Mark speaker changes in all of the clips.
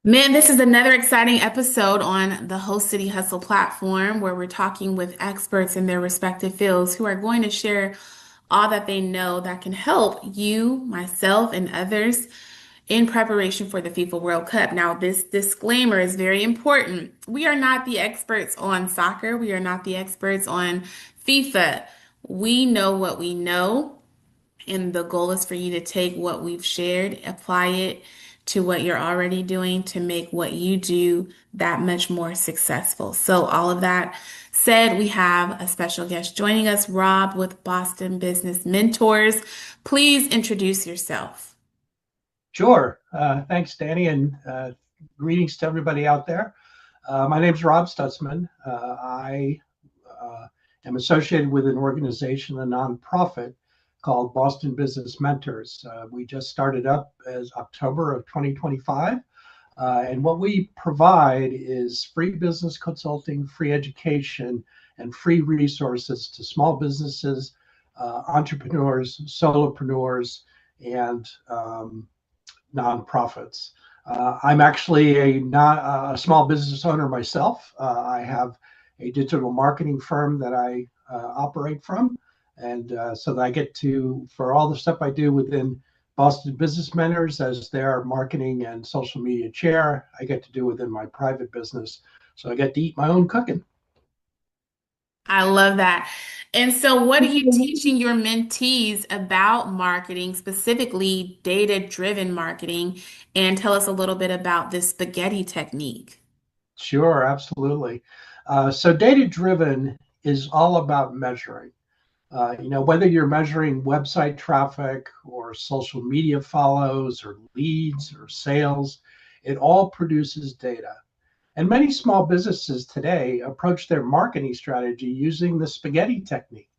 Speaker 1: Man, this is another exciting episode on the Host City Hustle platform where we're talking with experts in their respective fields who are going to share all that they know that can help you, myself, and others in preparation for the FIFA World Cup. Now, this disclaimer is very important. We are not the experts on soccer, we are not the experts on FIFA. We know what we know. And the goal is for you to take what we've shared, apply it to what you're already doing to make what you do that much more successful. So, all of that said, we have a special guest joining us, Rob with Boston Business Mentors. Please introduce yourself.
Speaker 2: Sure. Thanks, Danny, and greetings to everybody out there. My name is Rob Stzman. I am associated with an organization, a nonprofit called Boston Business Mentors. We just started up as October of 2025. And what we provide is free business consulting, free education, and free resources to small businesses, entrepreneurs, solopreneurs, and nonprofits. I'm actually a small business owner myself. I have a digital marketing firm that I operate from, and so that I get to, for all the stuff I do within Boston Business Mentors as their marketing and social media chair, I get to do within my private business. So I get to eat my own cooking.
Speaker 1: I love that. And so, what are you teaching your mentees about marketing, specifically data-driven marketing? And tell us a little bit about this spaghetti technique.
Speaker 2: Sure, absolutely. So data driven is all about measuring. Whether you're measuring website traffic or social media follows or leads or sales, it all produces data. And many small businesses today approach their marketing strategy using the spaghetti technique.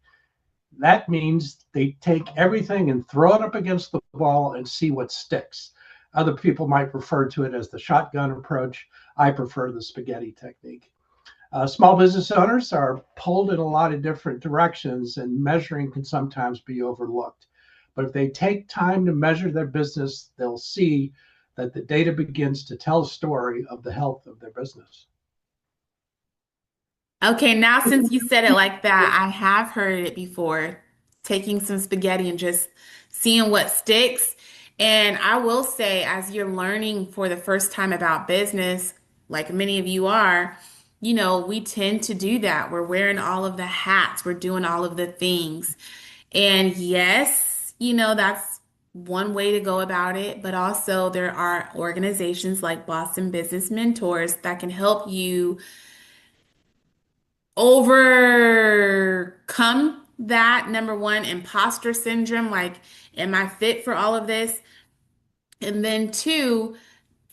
Speaker 2: That means they take everything and throw it up against the wall and see what sticks. Other people might refer to it as the shotgun approach. I prefer the spaghetti technique. Small business owners are pulled in a lot of different directions, and measuring can sometimes be overlooked. But if they take time to measure their business, they'll see that the data begins to tell a story of the health of their business.
Speaker 1: Okay, now since you said it like that, I have heard it before, taking some spaghetti and just seeing what sticks. And I will say, as you're learning for the first time about business, like many of you are, we tend to do that. We're wearing all of the hats, we're doing all of the things. And yes, that's one way to go about it, but also there are organizations like Boston Business Mentors that can help you overcome that number one imposter syndrome, like, am I fit for all of this? And then two,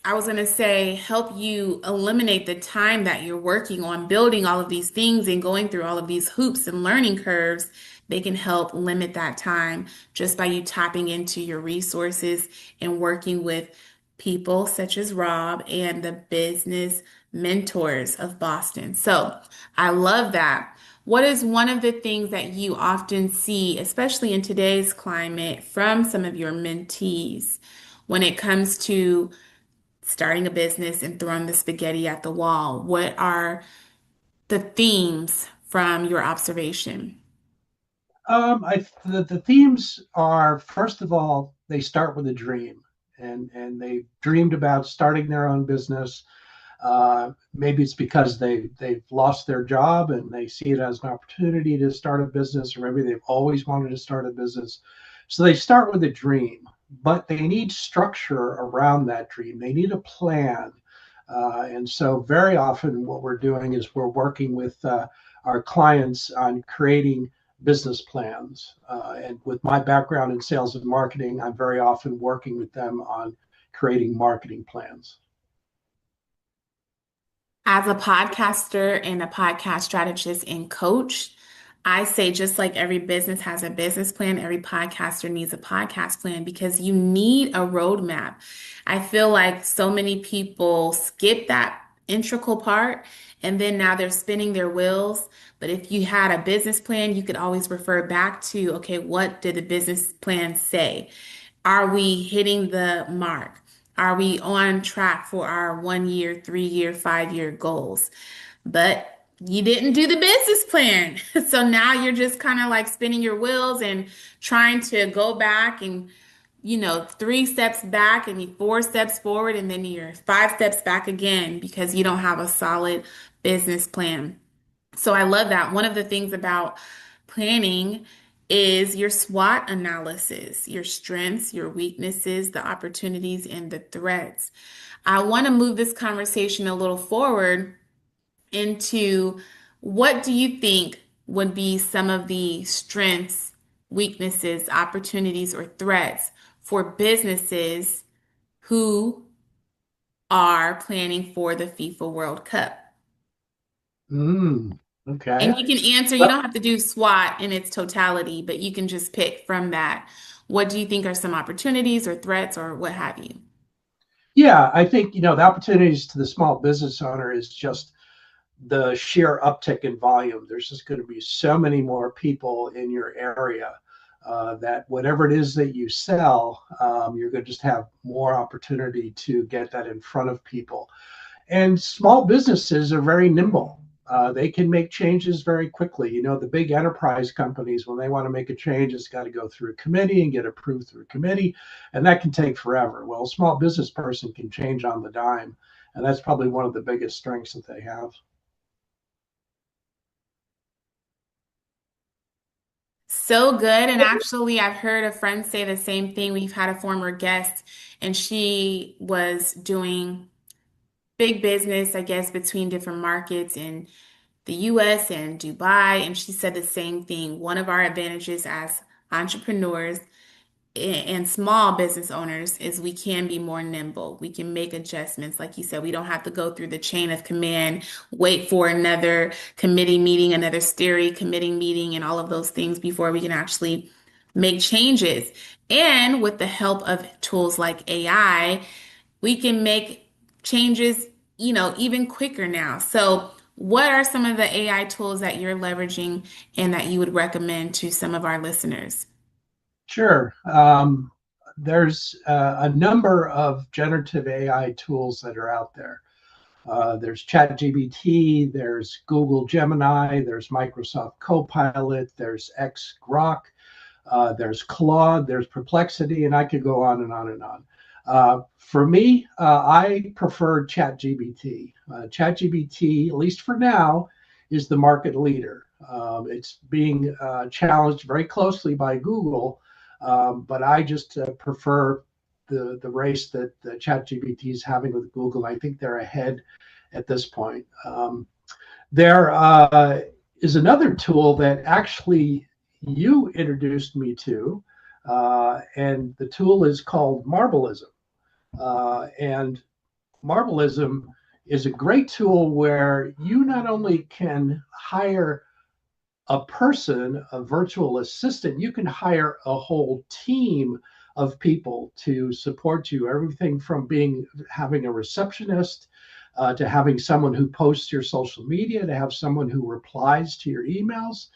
Speaker 1: I was going to say, help you eliminate the time that you're working on building all of these things and going through all of these hoops and learning curves. They can help limit that time just by you tapping into your resources and working with people such as Rob and the business mentors of Boston. So I love that. What is one of the things that you often see, especially in today's climate, from some of your mentees when it comes to starting a business and throwing the spaghetti at the wall? What are the themes from your observation?
Speaker 2: The themes are, first of all, they start with a dream, and they dreamed about starting their own business. Maybe it's because they've lost their job and they see it as an opportunity to start a business, or maybe they've always wanted to start a business. So they start with a dream, but they need structure around that dream. They need a plan. And so very often what we're doing is we're working with our clients on creating business plans. And with my background in sales and marketing, I'm very often working with them on creating marketing plans.
Speaker 1: As a podcaster and a podcast strategist and coach, I say just like every business has a business plan, every podcaster needs a podcast plan because you need a roadmap. I feel like so many people skip that integral part and then now they're spinning their wheels. But if you had a business plan, you could always refer back to, okay, what did the business plan say? Are we hitting the mark? Are we on track for our 1 year, 3 year, 5 year goals? But you didn't do the business plan. So now you're just kind of like spinning your wheels and trying to go back and, 3 steps back and you 4 steps forward, and then you're 5 steps back again because you don't have a solid business plan. So I love that. One of the things about planning is your SWOT analysis, your strengths, your weaknesses, the opportunities, and the threats. I want to move this conversation a little forward into what do you think would be some of the strengths, weaknesses, opportunities, or threats for businesses who are planning for the FIFA World Cup?
Speaker 2: Mm, okay.
Speaker 1: And you can answer, you
Speaker 2: Well,
Speaker 1: don't have to do SWOT in its totality, but you can just pick from that. What do you think are some opportunities or threats or what have you?
Speaker 2: yeah, I think, the opportunities to the small business owner is just the sheer uptick in volume. There's just going to be so many more people in your area that whatever it is that you sell, you're going to just have more opportunity to get that in front of people. And small businesses are very nimble. They can make changes very quickly. The big enterprise companies, when they want to make a change, it's got to go through a committee and get approved through a committee, and that can take forever. Well, a small business person can change on the dime, and that's probably one of the biggest strengths that they have.
Speaker 1: So good. And actually, I've heard a friend say the same thing. We've had a former guest, and she was doing big business, I guess, between different markets in the US and Dubai. And she said the same thing. One of our advantages as entrepreneurs and small business owners is we can be more nimble. We can make adjustments. Like you said, we don't have to go through the chain of command, wait for another committee meeting, another steering committee meeting, and all of those things before we can actually make changes. And with the help of tools like AI, we can make changes, even quicker now. So, what are some of the AI tools that you're leveraging and that you would recommend to some of our listeners?
Speaker 2: Sure. There's a number of generative AI tools that are out there. There's ChatGPT, there's Google Gemini, there's Microsoft Copilot, there's X Grok, there's Claude, there's Perplexity, and I could go on and on and on. For me, I prefer ChatGPT. ChatGPT, at least for now, is the market leader. It's being challenged very closely by Google, but I just prefer the race that ChatGPT is having with Google. I think they're ahead at this point. There is another tool that actually you introduced me to, and the tool is called Marblism. And Marblism is a great tool where you not only can hire a person, a virtual assistant, you can hire a whole team of people to support you. Everything from having a receptionist to having someone who posts your social media, to have someone who replies to your emails,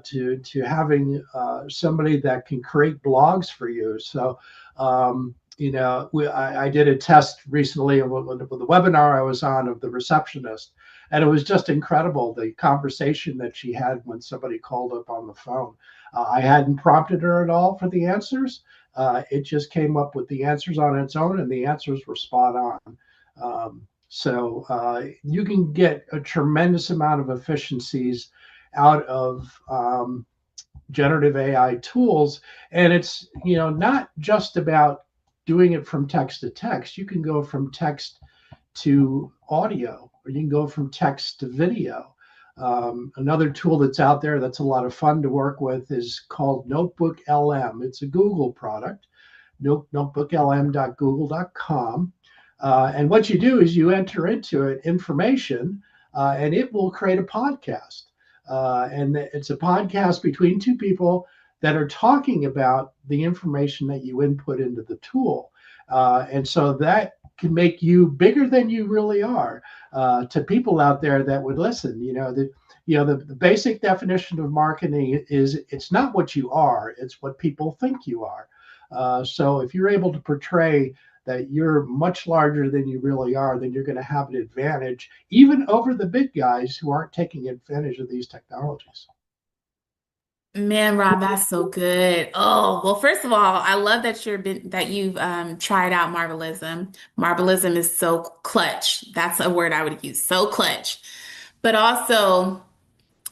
Speaker 2: to having somebody that can create blogs for you. So, I did a test recently with the webinar I was on of the receptionist, and it was just incredible the conversation that she had when somebody called up on the phone. I hadn't prompted her at all for the answers. It just came up with the answers on its own, and the answers were spot on. So you can get a tremendous amount of efficiencies out of generative AI tools. And it's, not just about doing it from text to text. You can go from text to audio, or you can go from text to video. Another tool that's out there that's a lot of fun to work with is called NotebookLM. It's a Google product, notebooklm.google.com. And what you do is you enter into it information, and it will create a podcast. And it's a podcast between two people that are talking about the information that you input into the tool. And so that can make you bigger than you really are to people out there that would listen. The basic definition of marketing is it's not what you are, it's what people think you are. So if you're able to portray that you're much larger than you really are, then you're going to have an advantage even over the big guys who aren't taking advantage of these technologies.
Speaker 1: Man, Rob, that's so good. Oh, well, first of all, I love that you've tried out Marblism. Marblism is so clutch. That's a word I would use. So clutch. But also,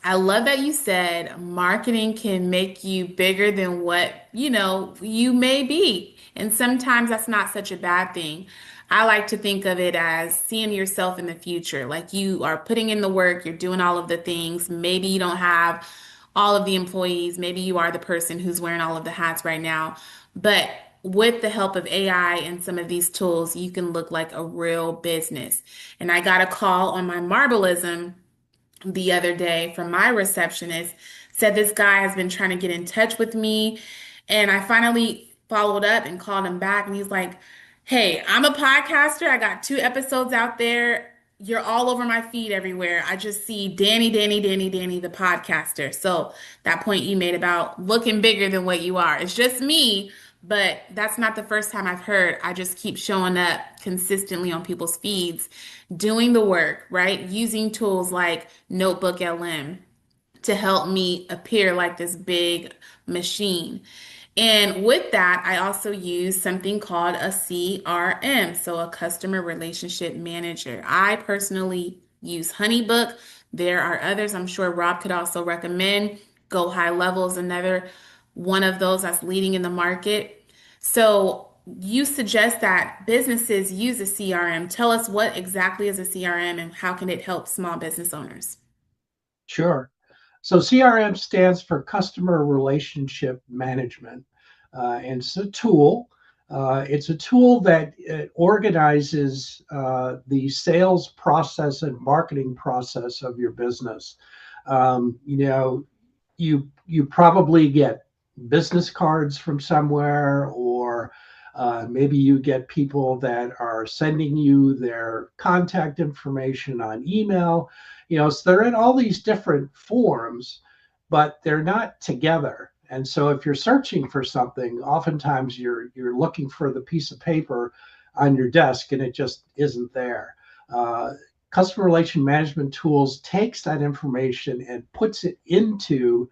Speaker 1: I love that you said marketing can make you bigger than what, you may be. And sometimes that's not such a bad thing. I like to think of it as seeing yourself in the future. Like you are putting in the work, you're doing all of the things. Maybe you don't have all of the employees. Maybe you are the person who's wearing all of the hats right now. But with the help of AI and some of these tools, you can look like a real business. And I got a call on my Marblism the other day from my receptionist, said this guy has been trying to get in touch with me. And I finally followed up and called him back. And he's like, hey, I'm a podcaster. I got 2 episodes out there. You're all over my feed everywhere. I just see Danny, the podcaster. So that point you made about looking bigger than what you are. It's just me, but that's not the first time I've heard. I just keep showing up consistently on people's feeds, doing the work, right? Using tools like NotebookLM to help me appear like this big machine. And with that, I also use something called a CRM, so a customer relationship manager. I personally use HoneyBook. There are others I'm sure Rob could also recommend. Go High Level is another one of those that's leading in the market. So you suggest that businesses use a CRM. Tell us what exactly is a CRM and how can it help small business owners?
Speaker 2: Sure. So CRM stands for Customer Relationship Management, and it's a tool. It's a tool that organizes the sales process and marketing process of your business. You know, you probably get business cards from somewhere, or maybe you get people that are sending you their contact information on email. So they're in all these different forms, but they're not together. And so if you're searching for something, oftentimes you're looking for the piece of paper on your desk and it just isn't there. uh, Customer relation management tools takes that information and puts it into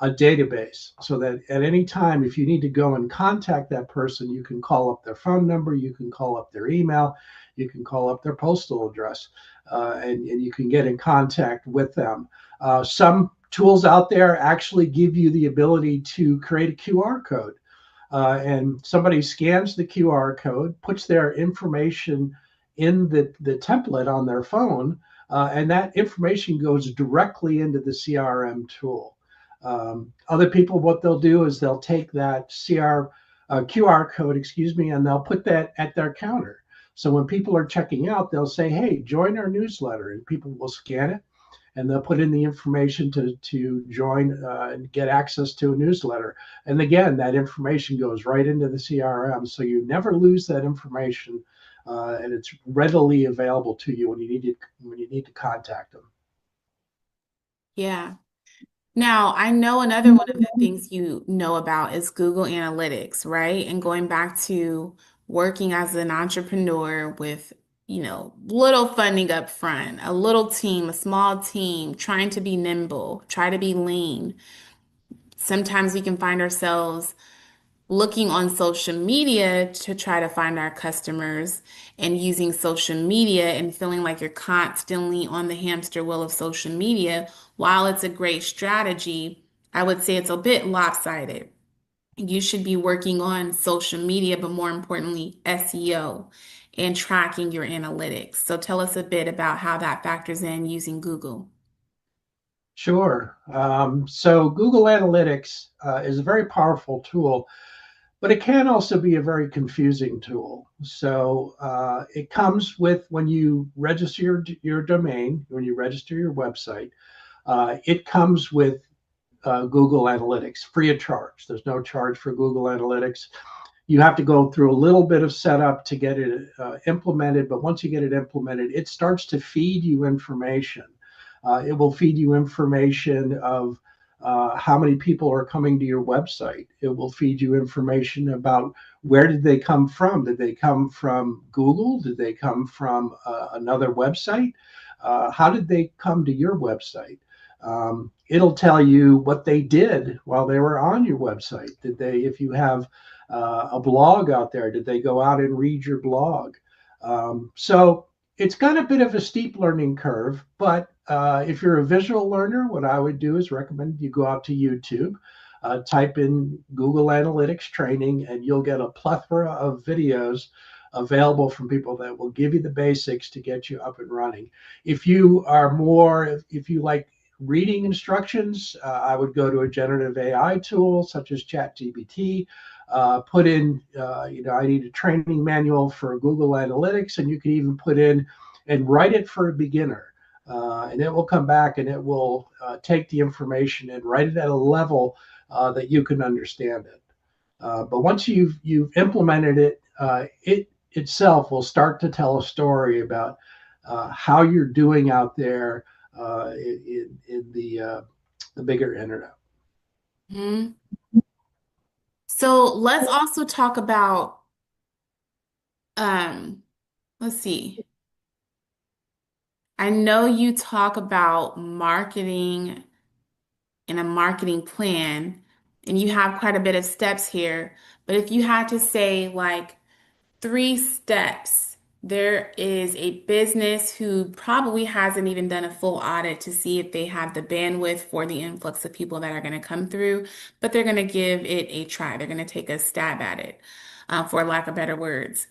Speaker 2: a database, so that at any time, if you need to go and contact that person, you can call up their phone number, you can call up their email, you can call up their postal address, and you can get in contact with them. Some tools out there actually give you the ability to create a QR code. And somebody scans the QR code, puts their information in the template on their phone, and that information goes directly into the CRM tool. Other people, what they'll do is they'll take that QR code, excuse me, and they'll put that at their counter. So when people are checking out, they'll say, "Hey, join our newsletter," and people will scan it and they'll put in the information to join and get access to a newsletter. And again, that information goes right into the CRM, so you never lose that information, and it's readily available to you when you need to contact them.
Speaker 1: Yeah. Now, I know another one of the things you know about is Google Analytics, right? And going back to working as an entrepreneur with, little funding up front, a little team, a small team, trying to be nimble, try to be lean. Sometimes we can find ourselves looking on social media to try to find our customers and using social media and feeling like you're constantly on the hamster wheel of social media. While it's a great strategy, I would say it's a bit lopsided. You should be working on social media, but more importantly, SEO and tracking your analytics. So tell us a bit about how that factors in using Google.
Speaker 2: Sure. So Google Analytics is a very powerful tool, but it can also be a very confusing tool. So it comes with, when you register your domain, when you register your website, it comes with Google Analytics free of charge. There's no charge for Google Analytics. You have to go through a little bit of setup to get it implemented, but once you get it implemented, it starts to feed you information. It will feed you information of how many people are coming to your website. It will feed you information about Where did they come from? Did they come from Google? Did they come from another website? How did they come to your website? It'll tell you what they did while they were on your website. Did they, if you have a blog out there, did they go out and read your blog? So it's got a bit of a steep learning curve, but if you're a visual learner, what I would do is recommend you go out to YouTube, type in Google Analytics training, and you'll get a plethora of videos available from people that will give you the basics to get you up and running. If you are more, if you like reading instructions, I would go to a generative AI tool such as ChatGPT. Put in, I need a training manual for Google Analytics, and you can even put in and write it for a beginner. And it will come back and it will take the information and write it at a level that you can understand it. But once you've implemented it, it itself will start to tell a story about how you're doing out there in the bigger internet.
Speaker 1: Mhm. So let's also talk about, um, let's see. I know you talk about marketing and a marketing plan, and you have quite a bit of steps here. But if you had to say like 3 steps, there is a business who probably hasn't even done a full audit to see if they have the bandwidth for the influx of people that are going to come through, but they're going to give it a try. They're going to take a stab at it, for lack of better words.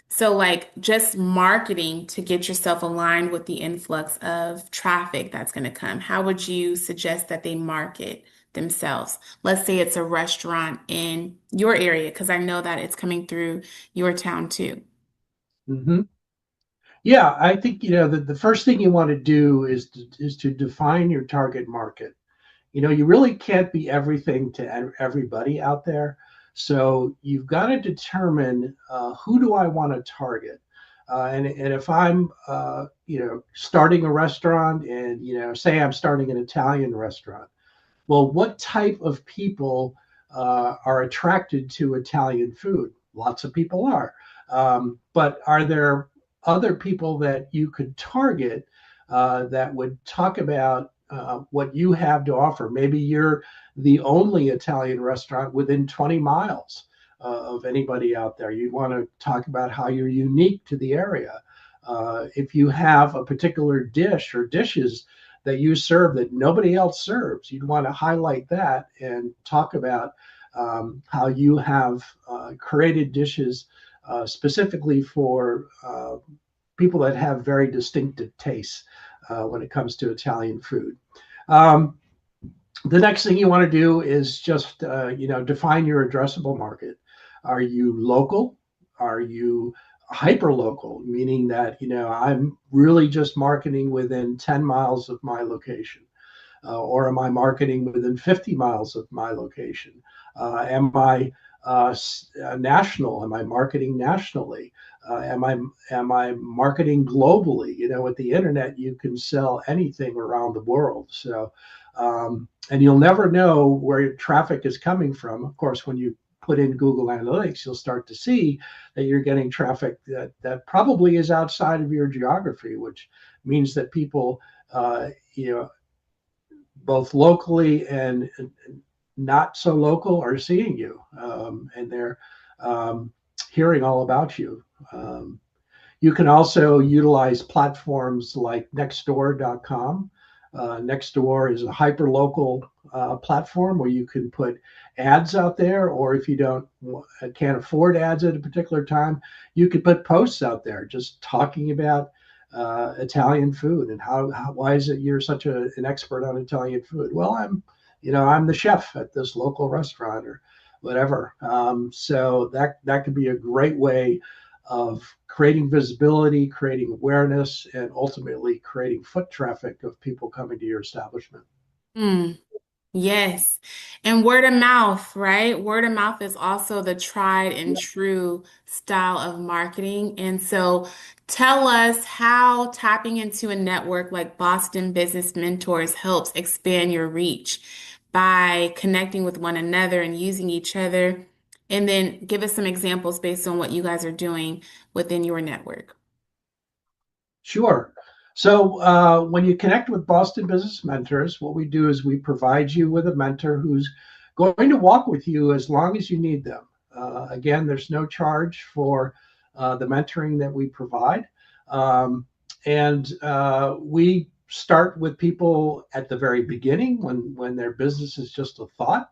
Speaker 1: So, like, just marketing to get yourself aligned with the influx of traffic that's going to come. How would you suggest that they market themselves? Let's say it's a restaurant in your area, because I know that it's coming through your town too.
Speaker 2: Mm-hmm. Yeah, I think the first thing you want to do is to define your target market. You really can't be everything to everybody out there. So you've got to determine who do I want to target. And if I'm, starting a restaurant and, say I'm starting an Italian restaurant, well, what type of people are attracted to Italian food? Lots of people are. But are there other people that you could target that would talk about what you have to offer? Maybe you're the only Italian restaurant within 20 miles of anybody out there. You'd want to talk about how you're unique to the area. If you have a particular dish or dishes that you serve that nobody else serves, you'd want to highlight that and talk about how you have created dishes specifically for people that have very distinctive tastes when it comes to Italian food. Um, the next thing you want to do is just define your addressable market. Are you local? Are you hyper local, meaning that I'm really just marketing within 10 miles of my location? Or am I marketing within 50 miles of my location? Am I national? Am I marketing nationally? Am I marketing globally? With the internet, you can sell anything around the world. So, and you'll never know where your traffic is coming from. Of course, when you put in Google Analytics, you'll start to see that you're getting traffic that probably is outside of your geography, which means that people, both locally and not so local are seeing you, and they're hearing all about you. You can also utilize platforms like Nextdoor.com. Nextdoor is a hyperlocal platform where you can put ads out there, or if you can't afford ads at a particular time, you could put posts out there just talking about Italian food and why is it you're such an expert on Italian food? Well, I'm the chef at this local restaurant or whatever. So that could be a great way of creating visibility, creating awareness, and ultimately creating foot traffic of people coming to your establishment.
Speaker 1: Mm. Yes. And word of mouth, right? Word of mouth is also the tried and true style of marketing. And so tell us how tapping into a network like Boston Business Mentors helps expand your reach by connecting with one another and using each other And then give us some examples based on what you guys are doing within your network.
Speaker 2: Sure. So when you connect with Boston Business Mentors, what we do is we provide you with a mentor who's going to walk with you as long as you need them. Again, there's no charge for the mentoring that we provide. And we start with people at the very beginning when their business is just a thought.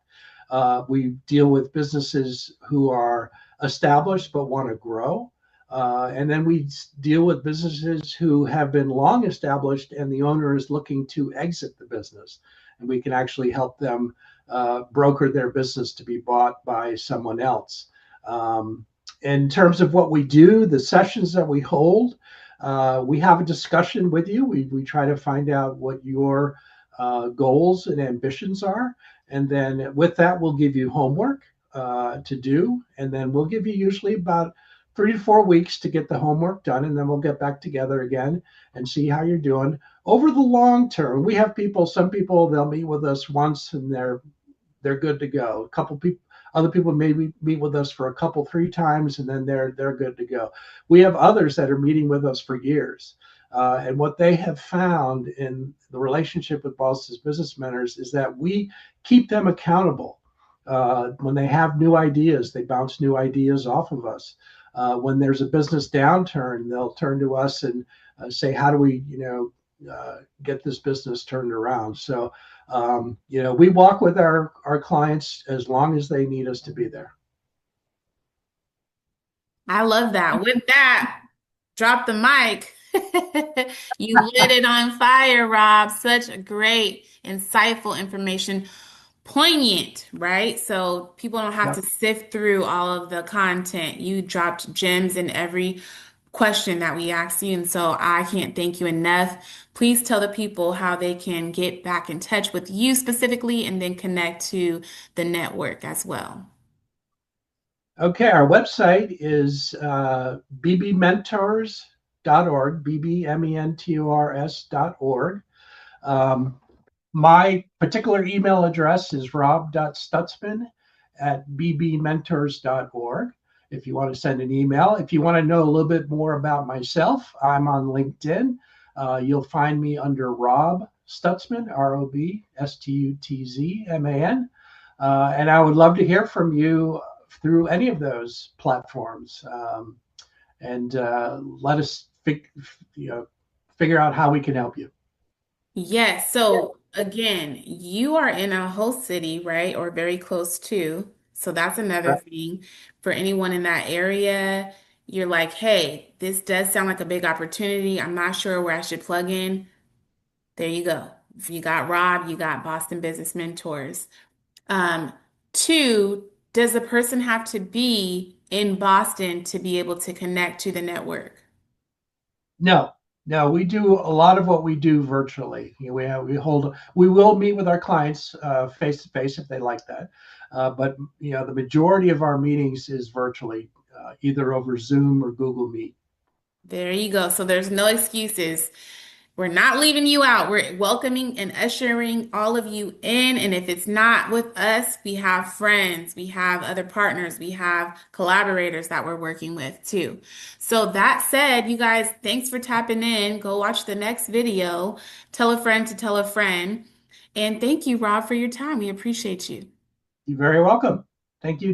Speaker 2: We deal with businesses who are established but want to grow. And then we deal with businesses who have been long established and the owner is looking to exit the business. And we can actually help them broker their business to be bought by someone else. In terms of what we do, the sessions that we hold, we have a discussion with you. We try to find out what your goals and ambitions are. And then with that, we'll give you homework to do. And then we'll give you usually about 3 to 4 weeks to get the homework done. And then we'll get back together again and see how you're doing. Over the long term, we have people, some people, they'll meet with us once and they're good to go. A couple people, other people maybe meet with us for a couple, 3 times, and then they're good to go. We have others that are meeting with us for years. And what they have found in the relationship with Boston's Business Mentors is that we keep them accountable. When they have new ideas, they bounce new ideas off of us. When there's a business downturn, they'll turn to us and say, "How do we, get this business turned around?" So, we walk with our clients as long as they need us to be there.
Speaker 1: I love that. With that, drop the mic. You lit it on fire, Rob. Such a great, insightful information. Poignant, right? So people don't have to
Speaker 2: Yep.
Speaker 1: sift through all of the content. You dropped gems in every question that we asked you. And so I can't thank you enough. Please tell the people how they can get back in touch with you specifically and then connect to the network as well.
Speaker 2: Okay, our website is bbmentors.org, bbmentors.org. Um, my particular email address is rob.stutzman@bbmentors.org. If you want to send an email, if you want to know a little bit more about myself, I'm on LinkedIn. You'll find me under Rob Stutzman, ROBSTUTZMAN. And I would love to hear from you through any of those platforms. And let us figure out how we can help you.
Speaker 1: Yes. So again, you are in a host city, right? Or very close to. So that's another thing for anyone in that area. You're like, hey, this does sound like a big opportunity. I'm not sure where I should plug in. There you go. If you got Rob, you got Boston Business Mentors. Um, Two, does the person have to be in Boston to be able to connect to the network?
Speaker 2: No, no, we do a lot of what we do virtually. We will meet with our clients face to face if they like that, but the majority of our meetings is virtually, either over Zoom or Google Meet.
Speaker 1: There you go. So there's no excuses. We're not leaving you out. We're welcoming and ushering all of you in. And if it's not with us, we have friends, we have other partners, we have collaborators that we're working with too. So that said, you guys, thanks for tapping in. Go watch the next video. Tell a friend to tell a friend. And thank you, Rob, for your time. We appreciate you.
Speaker 2: You're very welcome. Thank you.